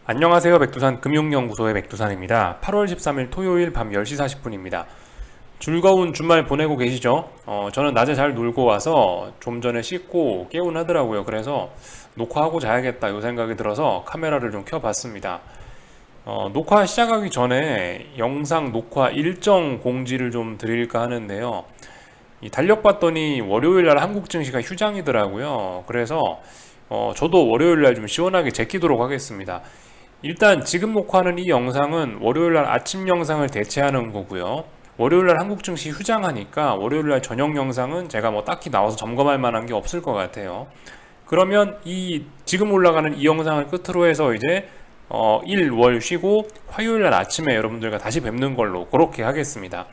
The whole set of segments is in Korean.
안녕하세요. 백두산 금융연구소의 백두산입니다. 8월 13일 토요일 밤 10시 40분입니다. 즐거운 주말 보내고 계시죠? 저는 낮에 잘 놀고 와서 좀 전에 씻고 개운하더라고요. 그래서 녹화하고 자야겠다 이 생각이 들어서 카메라를 좀 켜봤습니다. 녹화 시작하기 전에 영상 녹화 일정 공지를 좀 드릴까 하는데요. 이 달력 봤더니 월요일 날 한국 증시가 휴장이더라고요. 그래서 저도 월요일 날 좀 시원하게 제끼도록 하겠습니다. 일단 지금 녹화하는 이 영상은 월요일날 아침 영상을 대체하는 거고요. 월요일날 한국 증시 휴장하니까 월요일날 저녁 영상은 제가 뭐 딱히 나와서 점검할 만한 게 없을 것 같아요. 그러면 이 지금 올라가는 이 영상을 끝으로 해서 이제 일, 월 쉬고 화요일날 아침에 여러분들과 다시 뵙는 걸로 그렇게 하겠습니다.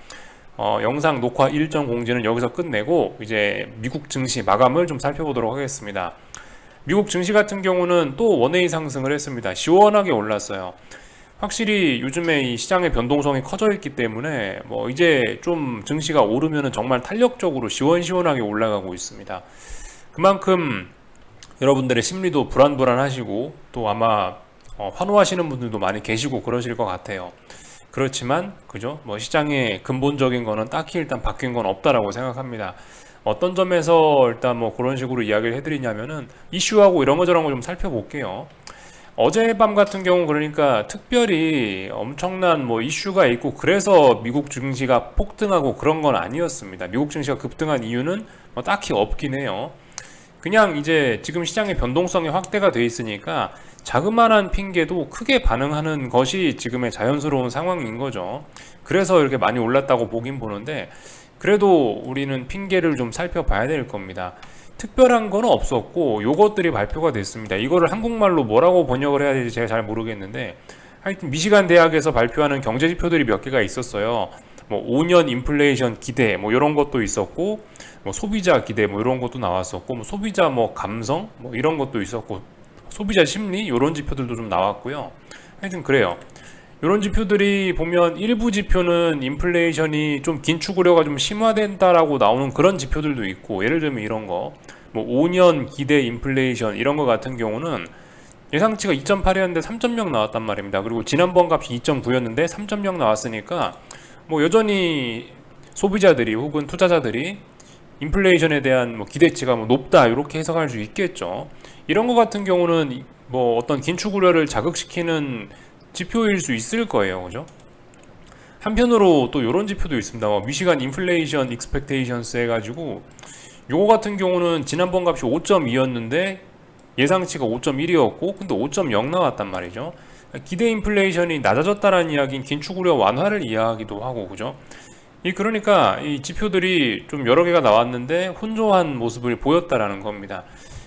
영상 녹화 일정 공지는 여기서 끝내고 이제 미국 증시 마감을 좀 살펴보도록 하겠습니다. 미국 증시 같은 경우는 또 원웨이 상승을 했습니다. 시원하게 올랐어요. 확실히 요즘에 이 시장의 변동성이 커져 있기 때문에 뭐 이제 좀 증시가 오르면은 정말 탄력적으로 시원시원하게 올라가고 있습니다. 그만큼 여러분들의 심리도 불안불안하시고 또 아마 환호하시는 분들도 많이 계시고 그러실 것 같아요. 그렇지만 그죠? 뭐 시장의 근본적인 거는 딱히 일단 바뀐 건 없다라고 생각합니다. 어떤 점에서 일단 뭐 그런 식으로 이야기를 해드리냐면은 이슈하고 이런 거 저런 거 좀 살펴볼게요. 어젯밤 같은 경우 그러니까 특별히 엄청난 뭐 이슈가 있고 그래서 미국 증시가 폭등하고 그런 건 아니었습니다. 미국 증시가 급등한 이유는 뭐 딱히 없긴 해요. 그냥 이제 지금 시장의 변동성이 확대가 돼 있으니까 자그마한 핑계도 크게 반응하는 것이 지금의 자연스러운 상황인 거죠. 그래서 이렇게 많이 올랐다고 보긴 보는데 그래도 우리는 핑계를 좀 살펴봐야 될 겁니다. 특별한 건 없었고 요것들이 발표가 됐습니다. 이거를 한국말로 뭐라고 번역을 해야 될지 제가 잘 모르겠는데 하여튼 미시간 대학에서 발표하는 경제 지표들이 몇 개가 있었어요. 뭐 5년 인플레이션 기대 뭐 이런 것도 있었고 뭐 소비자 기대 뭐 이런 것도 나왔었고 뭐 소비자 뭐 감성 뭐 이런 것도 있었고 소비자 심리 이런 지표들도 좀 나왔고요. 하여튼 그래요. 이런 지표들이 보면 일부 지표는 인플레이션이 좀 긴축 우려가 좀 심화된다라고 나오는 그런 지표들도 있고 예를 들면 이런 거 뭐 5년 기대 인플레이션 이런 거 같은 경우는 예상치가 2.8이었는데 3.0 나왔단 말입니다. 그리고 지난번 값이 2.9였는데 3.0 나왔으니까 뭐 여전히 소비자들이 혹은 투자자들이 인플레이션에 대한 뭐 기대치가 뭐 높다 이렇게 해석할 수 있겠죠. 이런 거 같은 경우는 뭐 어떤 긴축 우려를 자극시키는 지표일 수 있을 거예요. 그죠? 한편으로 또 이런 지표도 있습니다. 미시간 인플레이션 익스펙테이션스 해가지고 요거 같은 경우는 지난번 값이 5.2였는데 예상치가 5.1이었고 근데 5.0 나왔단 말이죠. 기대 인플레이션이 낮아졌다라는 이야기는 긴축 우려 완화를 이야기도 하고 그죠? 그러니까 이 지표들이 좀 여러 개가 나왔는데 혼조한 모습을 보였다라는 겁니다.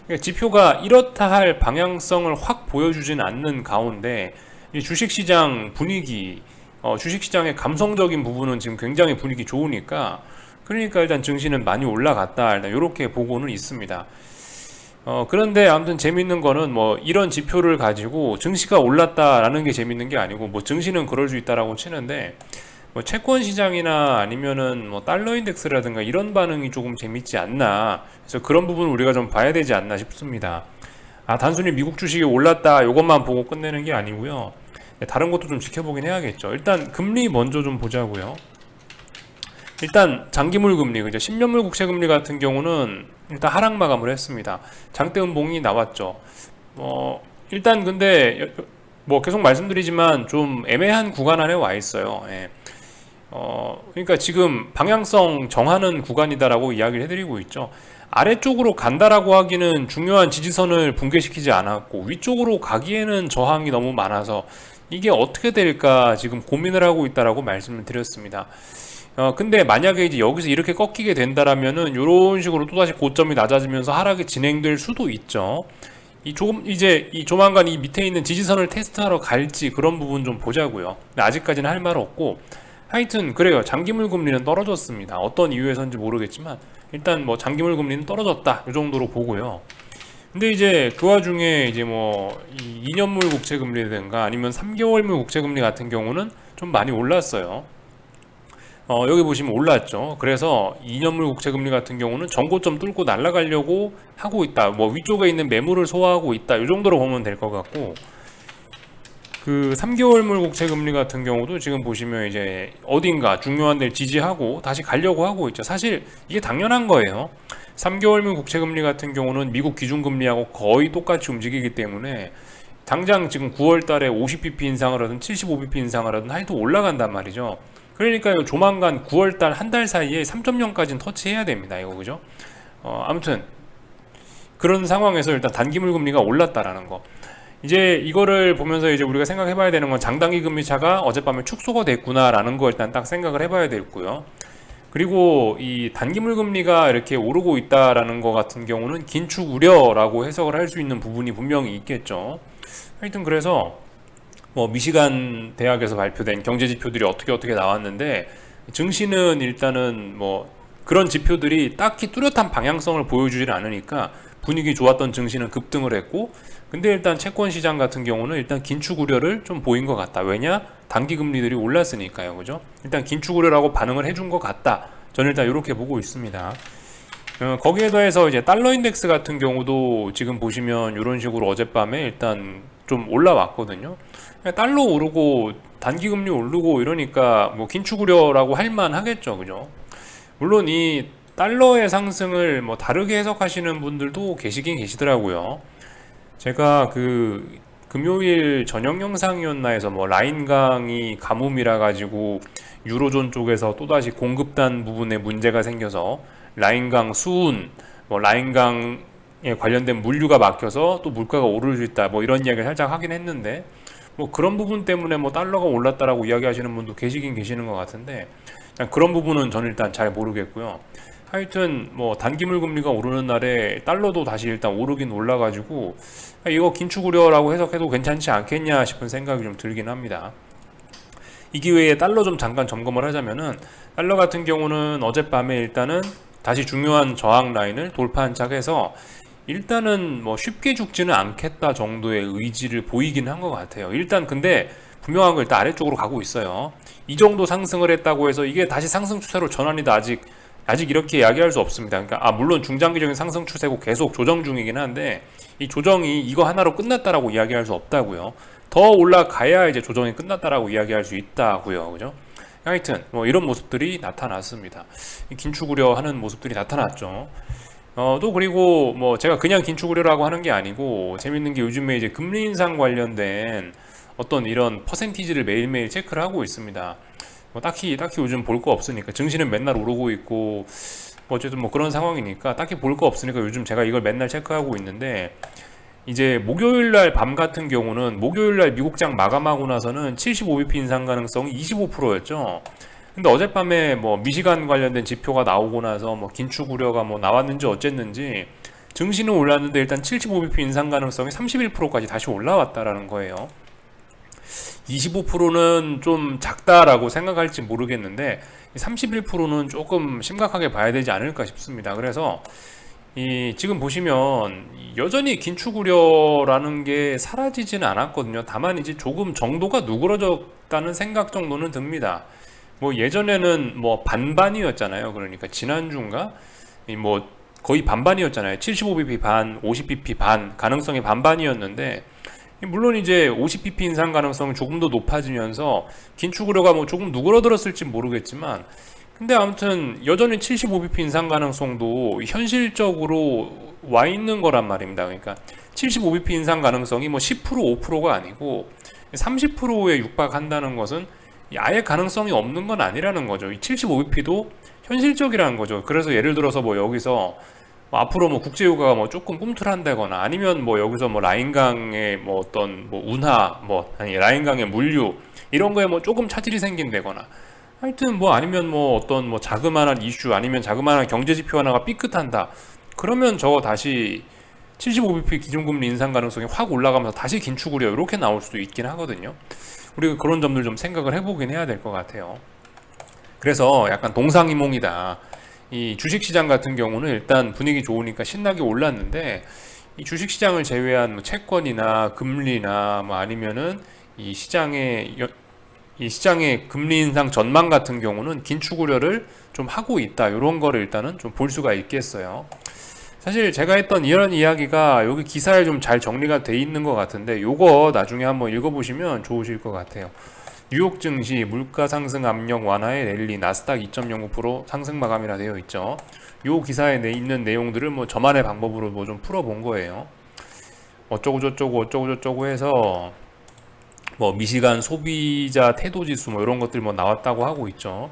그러니까 지표가 이렇다 할 방향성을 확 보여주진 않는 가운데 이 주식시장 분위기, 주식시장의 감성적인 부분은 지금 굉장히 분위기 좋으니까 그러니까 일단 증시는 많이 올라갔다 일단 이렇게 보고는 있습니다. 그런데 아무튼 재밌는 거는 뭐 이런 지표를 가지고 증시가 올랐다라는 게 재밌는 게 아니고 뭐 증시는 그럴 수 있다라고 치는데 뭐 채권 시장이나 아니면은 뭐 달러 인덱스라든가 이런 반응이 조금 재밌지 않나. 그래서 그런 부분 우리가 좀 봐야 되지 않나 싶습니다. 단순히 미국 주식이 올랐다 이것만 보고 끝내는 게 아니고요. 다른 것도 좀 지켜보긴 해야겠죠. 일단 금리 먼저 좀 보자고요. 일단 장기물 금리, 그죠? 10년물 국채 금리 같은 경우는 일단 하락 마감을 했습니다. 장대 음봉이 나왔죠. 일단 근데 뭐 계속 말씀드리지만 좀 애매한 구간 안에 와 있어요. 예. 그러니까 지금 방향성 정하는 구간이다라고 이야기를 해드리고 있죠. 아래쪽으로 간다라고 하기는 중요한 지지선을 붕괴시키지 않았고 위쪽으로 가기에는 저항이 너무 많아서 이게 어떻게 될까 지금 고민을 하고 있다라고 말씀을 드렸습니다. 근데 만약에 이제 여기서 이렇게 꺾이게 된다라면은 이런 식으로 또다시 고점이 낮아지면서 하락이 진행될 수도 있죠. 이 조만간 이 밑에 있는 지지선을 테스트하러 갈지 그런 부분 좀 보자고요. 근데 아직까지는 할 말 없고 하여튼 그래요. 장기물 금리는 떨어졌습니다. 어떤 이유에서인지 모르겠지만 일단 뭐 장기물 금리는 떨어졌다 이 정도로 보고요. 근데 이제 그 와중에 이제 뭐 2년물 국채 금리든가 아니면 3개월물 국채 금리 같은 경우는 좀 많이 올랐어요. 여기 보시면 올랐죠. 그래서 2년물 국채 금리 같은 경우는 전고점 뚫고 날아가려고 하고 있다. 뭐 위쪽에 있는 매물을 소화하고 있다. 이 정도로 보면 될 것 같고 그 3개월물 국채 금리 같은 경우도 지금 보시면 이제 어딘가 중요한 데를 지지하고 다시 가려고 하고 있죠. 사실 이게 당연한 거예요. 3개월물 국채 금리 같은 경우는 미국 기준금리하고 거의 똑같이 움직이기 때문에 당장 지금 9월 달에 50bp 인상을 하든 75bp 인상을 하든 하여튼 올라간단 말이죠. 그러니까 조만간 9월 달 한 달 사이에 3.0까지는 터치해야 됩니다. 이거 그죠? 아무튼 그런 상황에서 일단 단기물 금리가 올랐다라는 거. 이제 이거를 보면서 이제 우리가 생각해봐야 되는 건 장단기 금리 차가 어젯밤에 축소가 됐구나라는 거 일단 딱 생각을 해봐야 되고요. 그리고 이 단기물 금리가 이렇게 오르고 있다라는 거 같은 경우는 긴축 우려라고 해석을 할 수 있는 부분이 분명히 있겠죠. 하여튼 그래서 뭐 미시간 대학에서 발표된 경제 지표들이 어떻게 나왔는데 증시는 일단은 뭐 그런 지표들이 딱히 뚜렷한 방향성을 보여주질 않으니까 분위기 좋았던 증시는 급등을 했고, 근데 일단 채권 시장 같은 경우는 일단 긴축 우려를 좀 보인 것 같다. 왜냐? 단기 금리들이 올랐으니까요. 그죠? 일단 긴축 우려라고 반응을 해준 것 같다. 저는 일단 이렇게 보고 있습니다. 거기에 더해서 이제 달러 인덱스 같은 경우도 지금 보시면 이런 식으로 어젯밤에 일단 좀 올라왔거든요. 달러 오르고 단기 금리 오르고 이러니까 뭐 긴축 우려라고 할 만하겠죠. 그죠? 물론 이 달러의 상승을 뭐 다르게 해석하시는 분들도 계시긴 계시더라고요. 제가 그 금요일 저녁 영상이었나 해서 뭐 라인강이 가뭄이라 가지고 유로존 쪽에서 또다시 공급단 부분에 문제가 생겨서 라인강 수운, 뭐 라인강에 관련된 물류가 막혀서 또 물가가 오를 수 있다, 뭐 이런 이야기를 살짝 하긴 했는데, 뭐 그런 부분 때문에 뭐 달러가 올랐다라고 이야기하시는 분도 계시긴 계시는 것 같은데, 그런 부분은 저는 일단 잘 모르겠고요. 하여튼 뭐 단기물 금리가 오르는 날에 달러도 다시 일단 오르긴 올라가지고 이거 긴축 우려라고 해석해도 괜찮지 않겠냐 싶은 생각이 좀 들긴 합니다. 이 기회에 달러 좀 잠깐 점검을 하자면은, 달러 같은 경우는 어젯밤에 일단은 다시 중요한 저항 라인을 돌파한 짝에서 일단은 뭐 쉽게 죽지는 않겠다 정도의 의지를 보이긴 한 것 같아요. 일단 근데 분명한 거 일단 아래쪽으로 가고 있어요. 이 정도 상승을 했다고 해서 이게 다시 상승 추세로 전환이다, 아직 이렇게 이야기할 수 없습니다. 그러니까 물론 중장기적인 상승 추세고 계속 조정 중이긴 한데 이 조정이 이거 하나로 끝났다라고 이야기할 수 없다고요. 더 올라가야 이제 조정이 끝났다라고 이야기할 수 있다고요. 그죠? 하여튼 뭐 이런 모습들이 나타났습니다. 긴축 우려하는 모습들이 나타났죠. 또 그리고 뭐 제가 그냥 긴축 우려라고 하는 게 아니고 재밌는 게 요즘에 이제 금리 인상 관련된 어떤 이런 퍼센티지를 매일매일 체크를 하고 있습니다. 뭐 딱히 요즘 볼 거 없으니까, 증시는 맨날 오르고 있고 뭐 어쨌든 뭐 그런 상황이니까 딱히 볼 거 없으니까 요즘 제가 이걸 맨날 체크하고 있는데, 이제 목요일날 밤 같은 경우는 목요일날 미국장 마감하고 나서는 75bp 인상 가능성이 25%였죠. 근데 어젯밤에 뭐 미시간 관련된 지표가 나오고 나서 뭐 긴축 우려가 뭐 나왔는지 어쨌는지 증시는 올랐는데 일단 75bp 인상 가능성이 31%까지 다시 올라왔다라는 거예요. 25%는 좀 작다라고 생각할지 모르겠는데 31%는 조금 심각하게 봐야 되지 않을까 싶습니다. 그래서 지금 보시면 여전히 긴축 우려라는 게 사라지지는 않았거든요. 다만 이제 조금 정도가 누그러졌다는 생각 정도는 듭니다. 뭐 예전에는 뭐 반반이었잖아요. 그러니까 지난주인가 뭐 거의 반반이었잖아요. 75bp 반, 50bp 반, 가능성이 반반이었는데, 물론 이제 50bp 인상 가능성이 조금 더 높아지면서 긴축 우려가 뭐 조금 누그러들었을지 모르겠지만, 근데 아무튼 여전히 75bp 인상 가능성도 현실적으로 와 있는 거란 말입니다. 그러니까 75bp 인상 가능성이 뭐 10% 5%가 아니고 30%에 육박한다는 것은 아예 가능성이 없는 건 아니라는 거죠. 이 75bp도 현실적이라는 거죠. 그래서 예를 들어서 뭐 여기서 뭐 앞으로 뭐 국제유가가 뭐 조금 꿈틀한다거나, 아니면 뭐 여기서 뭐 라인강의 뭐 어떤 뭐 운하, 뭐 아니 라인강의 물류 이런 거에 뭐 조금 차질이 생긴다거나, 하여튼 뭐 아니면 뭐 어떤 뭐 자그마한 이슈, 아니면 자그마한 경제 지표 하나가 삐끗한다, 그러면 저거 다시 75bp 기준금리 인상 가능성이 확 올라가면서 다시 긴축 우려 이렇게 나올 수도 있긴 하거든요. 우리가 그런 점들 좀 생각을 해보긴 해야 될 것 같아요. 그래서 약간 동상이몽이다. 이 주식시장 같은 경우는 일단 분위기 좋으니까 신나게 올랐는데, 이 주식시장을 제외한 뭐 채권이나 금리나 뭐 아니면은 이 시장의 금리 인상 전망 같은 경우는 긴축 우려를 좀 하고 있다, 이런 거를 일단은 좀 볼 수가 있겠어요. 사실 제가 했던 이런 이야기가 여기 기사에 좀 잘 정리가 돼 있는 것 같은데 요거 나중에 한번 읽어보시면 좋으실 것 같아요. 뉴욕 증시 물가 상승 압력 완화에 랠리 나스닥 2.09% 상승 마감이라 되어 있죠. 요 기사에 있는 내용들을 뭐 저만의 방법으로 뭐 좀 풀어본 거예요. 어쩌고 저쩌고 해서 뭐 미시간 소비자 태도 지수 뭐 이런 것들 뭐 나왔다고 하고 있죠.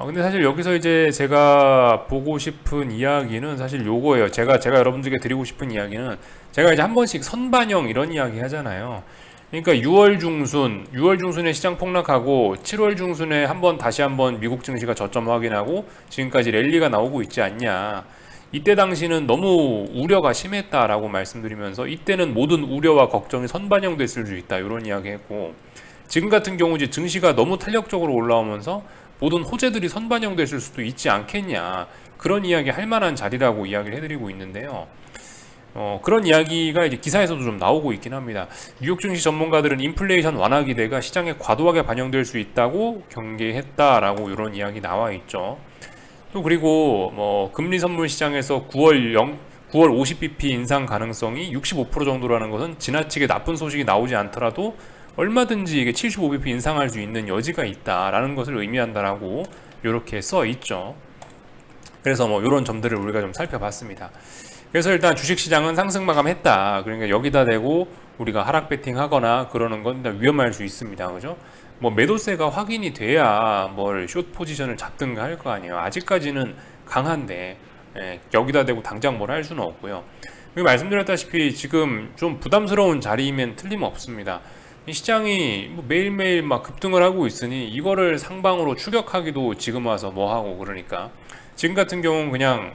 근데 사실 여기서 이제 제가 보고 싶은 이야기는 사실 요거예요. 제가 여러분들께 드리고 싶은 이야기는 제가 이제 한 번씩 선반영 이런 이야기 하잖아요. 그러니까 6월 중순에 시장 폭락하고 7월 중순에 다시 한번 미국 증시가 저점 확인하고 지금까지 랠리가 나오고 있지 않냐. 이때 당시는 너무 우려가 심했다라고 말씀드리면서 이때는 모든 우려와 걱정이 선반영됐을 수 있다 이런 이야기 했고, 지금 같은 경우 이제 증시가 너무 탄력적으로 올라오면서 모든 호재들이 선반영됐을 수도 있지 않겠냐, 그런 이야기 할 만한 자리라고 이야기를 해드리고 있는데요. 그런 이야기가 이제 기사에서도 좀 나오고 있긴 합니다. 뉴욕 증시 전문가들은 인플레이션 완화 기대가 시장에 과도하게 반영될 수 있다고 경계했다라고 이런 이야기 나와 있죠. 또 그리고 뭐 금리 선물 시장에서 9월 50bp 인상 가능성이 65% 정도라는 것은 지나치게 나쁜 소식이 나오지 않더라도 얼마든지 이게 75bp 인상할 수 있는 여지가 있다라는 것을 의미한다라고 이렇게 써 있죠. 그래서 뭐 이런 점들을 우리가 좀 살펴봤습니다. 그래서 일단 주식시장은 상승 마감했다. 그러니까 여기다 대고 우리가 하락 베팅하거나 그러는 건 일단 위험할 수 있습니다. 그죠? 뭐 매도세가 확인이 돼야 뭘 숏 포지션을 잡든가 할 거 아니에요. 아직까지는 강한데 여기다 대고 당장 뭘 할 수는 없고요. 말씀드렸다시피 지금 좀 부담스러운 자리이면 틀림없습니다. 이 시장이 뭐 매일매일 막 급등을 하고 있으니 이거를 상방으로 추격하기도 지금 와서 뭐 하고, 그러니까 지금 같은 경우는 그냥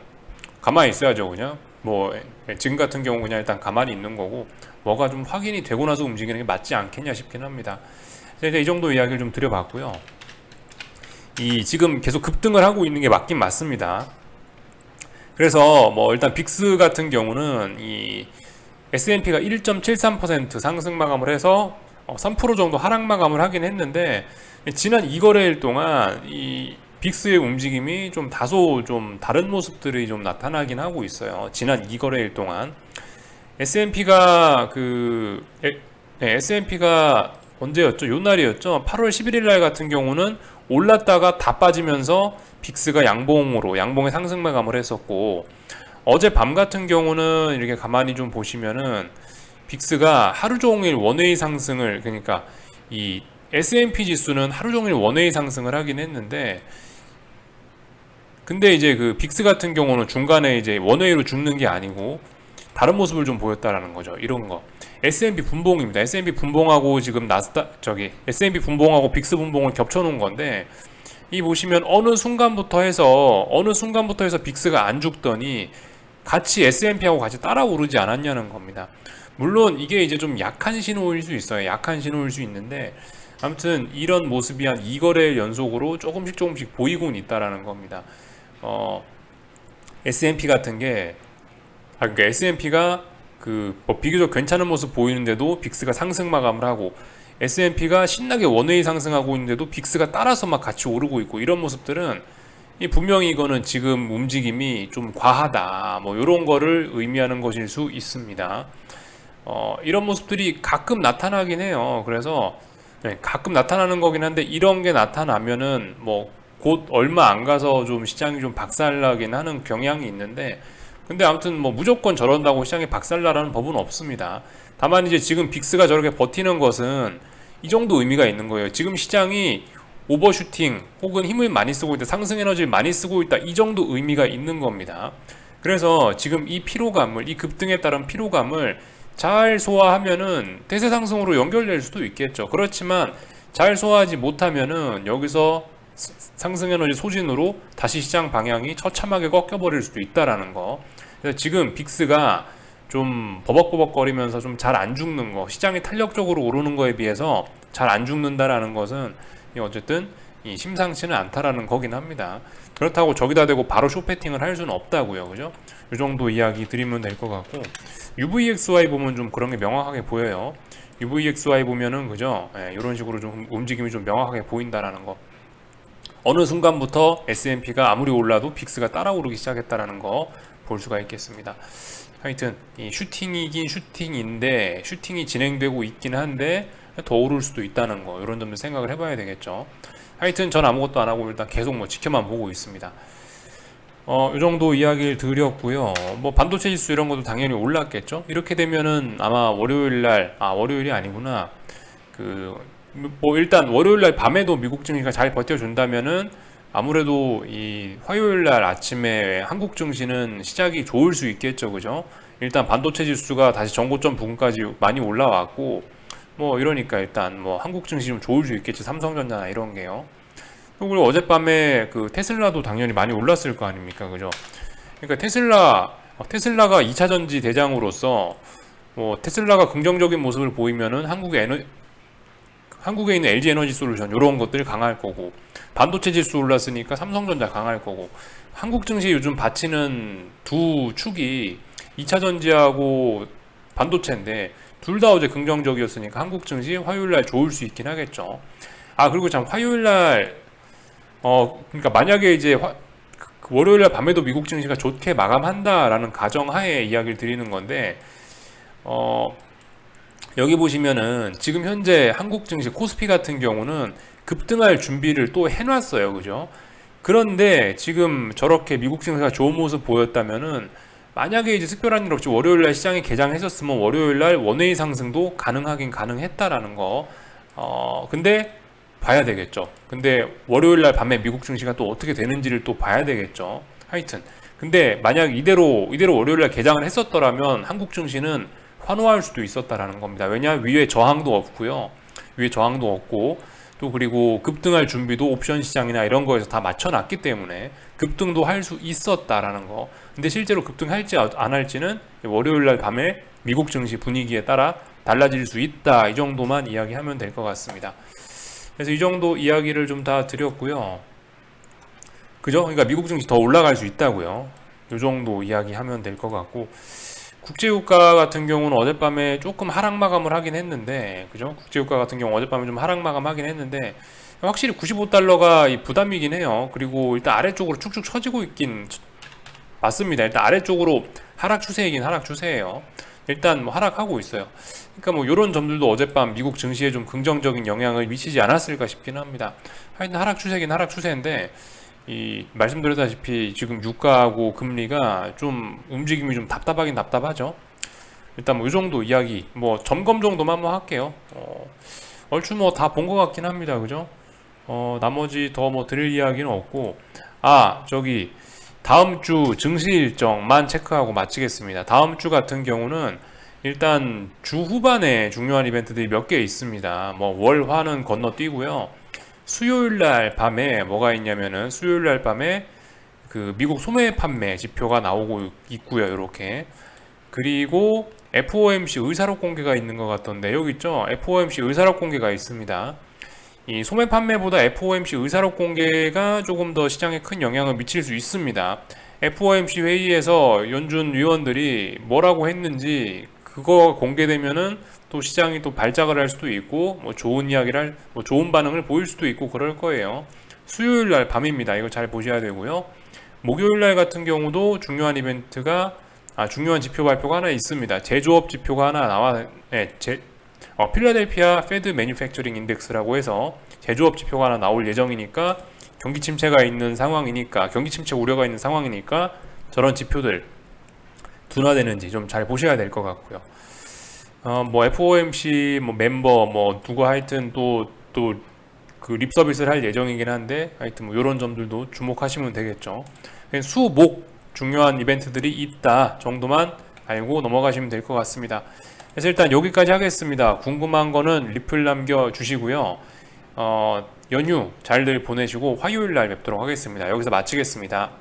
가만히 있어야죠. 그냥 뭐 지금 같은 경우 그냥 일단 가만히 있는 거고, 뭐가 좀 확인이 되고 나서 움직이는 게 맞지 않겠냐 싶긴 합니다. 이제 이 정도 이야기를 좀 드려봤고요. 이 지금 계속 급등을 하고 있는 게 맞긴 맞습니다. 그래서 뭐 일단 빅스 같은 경우는 이 S&P가 1.73% 상승 마감을 해서 3% 정도 하락 마감을 하긴 했는데, 지난 2거래일 동안 이 빅스의 움직임이 좀 다소 좀 다른 모습들이 좀 나타나긴 하고 있어요. 지난 2거래일 동안 S&P가 S&P가 언제였죠? 요 날이었죠. 8월 11일 날 같은 경우는 올랐다가 다 빠지면서 빅스가 양봉의 상승 마감을 했었고, 어젯밤 같은 경우는 이렇게 가만히 좀 보시면은 빅스가 하루 종일 원웨이 상승을, 그러니까 이 S&P 지수는 하루 종일 원웨이 상승을 하긴 했는데, 근데 이제 그 빅스 같은 경우는 중간에 이제 원웨이로 죽는 게 아니고 다른 모습을 좀 보였다라는 거죠. 이런 거. S&P 분봉입니다. S&P 분봉하고 지금 S&P 분봉하고 빅스 분봉을 겹쳐 놓은 건데, 이 보시면 어느 순간부터 해서 빅스가 안 죽더니 같이 S&P하고 같이 따라 오르지 않았냐는 겁니다. 물론 이게 이제 좀 약한 신호일 수 있어요. 약한 신호일 수 있는데, 아무튼 이런 모습이 한 2거래일 연속으로 조금씩 보이곤 있다라는 겁니다. S&P 같은 게, 그러니까 S&P가 뭐 비교적 괜찮은 모습 보이는데도 빅스가 상승 마감을 하고, S&P가 신나게 원웨이 상승하고 있는데도 빅스가 따라서 막 같이 오르고 있고, 이런 모습들은 분명히 이거는 지금 움직임이 좀 과하다, 뭐 이런 거를 의미하는 것일 수 있습니다. 이런 모습들이 가끔 나타나긴 해요. 그래서 가끔 나타나는 거긴 한데, 이런 게 나타나면은 뭐 곧 얼마 안 가서 좀 시장이 좀 박살나긴 하는 경향이 있는데, 근데 아무튼 뭐 무조건 저런다고 시장이 박살나라는 법은 없습니다. 다만 이제 지금 빅스가 저렇게 버티는 것은 이 정도 의미가 있는 거예요. 지금 시장이 오버슈팅 혹은 힘을 많이 쓰고 있다, 상승 에너지를 많이 쓰고 있다, 이 정도 의미가 있는 겁니다. 그래서 지금 이 급등에 따른 피로감을 잘 소화하면은 대세 상승으로 연결될 수도 있겠죠. 그렇지만 잘 소화하지 못하면은 여기서 상승 에너지 소진으로 다시 시장 방향이 처참하게 꺾여버릴 수도 있다라는 거. 그래서 지금 빅스가 좀 버벅버벅거리면서 좀 잘 안 죽는 거, 시장이 탄력적으로 오르는 거에 비해서 잘 안 죽는다라는 것은 어쨌든 심상치는 않다라는 거긴 합니다. 그렇다고 저기다 대고 바로 숏패팅을 할 수는 없다고요. 그죠? 이 정도 이야기 드리면 될 것 같고, UVXY 보면 좀 그런 게 명확하게 보여요. UVXY 보면은 그죠? 이런 식으로 좀 움직임이 좀 명확하게 보인다라는 거. 어느 순간부터 S&P가 아무리 올라도 빅스가 따라 오르기 시작했다라는 거 볼 수가 있겠습니다. 하여튼 이 슈팅이긴 슈팅인데 슈팅이 진행되고 있긴 한데 더 오를 수도 있다는 거, 이런 점도 생각을 해봐야 되겠죠. 하여튼 전 아무것도 안 하고 일단 계속 뭐 지켜만 보고 있습니다. 이 정도 이야기를 드렸고요. 뭐 반도체 지수 이런 것도 당연히 올랐겠죠. 이렇게 되면은 아마 월요일이 아니구나. 뭐 일단 월요일날 밤에도 미국 증시가 잘 버텨준다면은 아무래도 이 화요일날 아침에 한국 증시는 시작이 좋을 수 있겠죠, 그죠? 일단 반도체 지수가 다시 전고점 부근까지 많이 올라왔고, 뭐 이러니까 일단 뭐 한국 증시 좀 좋을 수 있겠지, 삼성전자나 이런 게요. 그리고 어젯밤에 그 테슬라도 당연히 많이 올랐을 거 아닙니까, 그죠? 그러니까 테슬라가 2차 전지 대장으로서 뭐 테슬라가 긍정적인 모습을 보이면은 한국에 있는 LG 에너지 솔루션 이런 것들이 강할 거고, 반도체 지수 올랐으니까 삼성전자 강할 거고, 한국 증시 요즘 받치는 두 축이 2차 전지하고 반도체인데 둘 다 어제 긍정적이었으니까 한국 증시 화요일날 좋을 수 있긴 하겠죠. 그리고 참 화요일날 그러니까 만약에 이제 월요일날 밤에도 미국 증시가 좋게 마감한다라는 가정하에 이야기를 드리는 건데, 여기 보시면은 지금 현재 한국 증시 코스피 같은 경우는 급등할 준비를 또 해놨어요, 그죠? 그런데 지금 저렇게 미국 증시가 좋은 모습 보였다면은, 만약에 이제 특별한 일 없이 월요일날 시장이 개장했었으면 월요일날 원웨이 상승도 가능했다라는 거. 근데 봐야 되겠죠. 근데 월요일날 밤에 미국 증시가 또 어떻게 되는지를 또 봐야 되겠죠. 하여튼 근데 만약 이대로 월요일날 개장을 했었더라면 한국 증시는 환호할 수도 있었다라는 겁니다. 왜냐, 위에 저항도 없고요. 위에 저항도 없고, 또 그리고 급등할 준비도 옵션 시장이나 이런 거에서 다 맞춰놨기 때문에 급등도 할 수 있었다라는 거. 근데 실제로 급등할지 안 할지는 월요일날 밤에 미국 증시 분위기에 따라 달라질 수 있다, 이 정도만 이야기하면 될 것 같습니다. 그래서 이 정도 이야기를 좀 다 드렸고요. 그죠? 그러니까 미국 증시 더 올라갈 수 있다고요. 이 정도 이야기하면 될 것 같고, 국제유가 같은 경우는 어젯밤에 조금 하락 마감을 하긴 했는데, 그죠? 국제유가 같은 경우 어젯밤에 좀 하락 마감하긴 했는데, 확실히 95달러가 부담이긴 해요. 그리고 일단 아래쪽으로 쭉쭉 처지고 있긴 맞습니다. 일단 아래쪽으로 하락 추세예요. 일단 뭐 하락하고 있어요. 그러니까 뭐 이런 점들도 어젯밤 미국 증시에 좀 긍정적인 영향을 미치지 않았을까 싶긴 합니다. 하여튼 하락 추세인데, 말씀드렸다시피 지금 유가하고 금리가 좀 움직임이 좀 답답하죠. 일단 뭐 이 정도 이야기, 뭐 점검 정도만 한번 할게요. 얼추 뭐 다 본 것 같긴 합니다, 그죠? 나머지 더 뭐 드릴 이야기는 없고, 저기 다음 주 증시 일정만 체크하고 마치겠습니다. 다음 주 같은 경우는 일단 주 후반에 중요한 이벤트들이 몇 개 있습니다. 뭐 월화는 건너뛰고요. 수요일날 밤에 뭐가 있냐면은, 수요일날 밤에 그 미국 소매 판매 지표가 나오고 있고요, 이렇게. 그리고 FOMC 의사록 공개가 있는 것 같던데, 여기 있죠? FOMC 의사록 공개가 있습니다. 이 소매 판매보다 FOMC 의사록 공개가 조금 더 시장에 큰 영향을 미칠 수 있습니다. FOMC 회의에서 연준 위원들이 뭐라고 했는지 그거 공개되면은 또 시장이 또 발작을 할 수도 있고, 뭐 좋은 좋은 반응을 보일 수도 있고 그럴 거예요. 수요일 날 밤입니다. 이거 잘 보셔야 되고요. 목요일 날 같은 경우도 중요한 중요한 지표 발표가 하나 있습니다. 제조업 지표가 하나 필라델피아 페드 매뉴팩처링 인덱스라고 해서 제조업 지표가 하나 나올 예정이니까, 경기 침체 우려가 있는 상황이니까 저런 지표들 둔화되는지 좀 잘 보셔야 될 것 같고요. 뭐 FOMC 멤버 누가 하여튼 또 그 립 서비스를 할 예정이긴 한데, 하여튼 뭐 이런 점들도 주목하시면 되겠죠. 수목 중요한 이벤트들이 있다 정도만 알고 넘어가시면 될 것 같습니다. 그래서 일단 여기까지 하겠습니다. 궁금한 거는 리플 남겨주시고요. 연휴 잘들 보내시고 화요일 날 뵙도록 하겠습니다. 여기서 마치겠습니다.